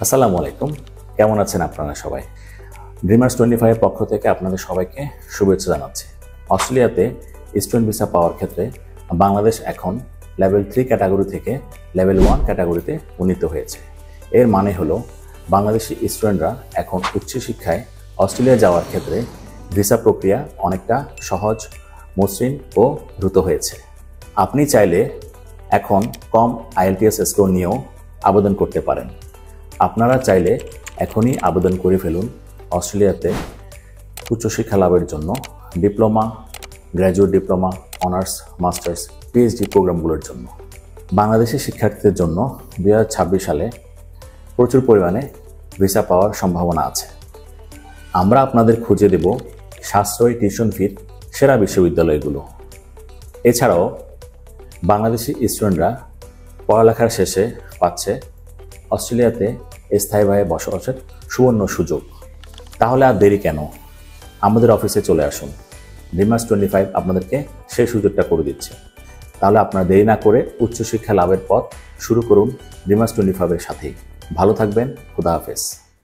আসসালামু আলাইকুম, কেমন আছেন আপনারা সবাই? ড্রিমার্স 25 পক্ষ থেকে আপনাদের সবাইকে শুভেচ্ছা জানাচ্ছি। অস্ট্রেলিয়াতে স্টুডেন্ট ভিসা পাওয়ার ক্ষেত্রে বাংলাদেশ এখন লেভেল 3 ক্যাটাগরি থেকে লেভেল 1 ক্যাটাগরিতে উন্নীত হয়েছে। এর মানে হলো বাংলাদেশি স্টুডেন্টরা এখন উচ্চশিক্ষায় অস্ট্রেলিয়া যাওয়ার ক্ষেত্রে ভিসা প্রক্রিয়া অনেকটা সহজ, মসৃণ ও দ্রুত হয়েছে। আপনি চাইলে এখন কম IELTS স্কোর নিয়েও আবেদন করতে পারেন। আপনারা চাইলে এখনই আবেদন করে ফেলুন অস্ট্রেলিয়াতে উচ্চশিক্ষা লাভের জন্য diploma, graduate diploma, honours, masters, PhD প্রোগ্রামগুলোর জন্য। বাংলাদেশি শিক্ষার্থীদের জন্য 2026 সালে প্রচুর পরিমাণে ভিসা পাওয়ার সম্ভাবনা আছে। আমরা আপনাদের খুঁজে দেব সাশ্রয়ী টিউশন ফির সেরা বিশ্ববিদ্যালয়গুলো। এছাড়াও বাংলাদেশি স্টুডেন্টরা পড়ালেখার শেষে পাচ্ছে অস্ট্রেলিয়াতে স্থায়ীভাবে বসবাসের সুবর্ণ সুযোগ। তাহলে আর দেরি কেন? আমাদের অফিসে চলে আসুন। ড্রিমার্স 25 আপনাদেরকে সেই সুযোগটা করে দিচ্ছে। তাহলে আপনারা দেরি না করে উচ্চশিক্ষা লাভের পথ শুরু করুন ড্রিমার্স 25-এর সাথেই। ভালো থাকবেন, খুদা হাফেজ।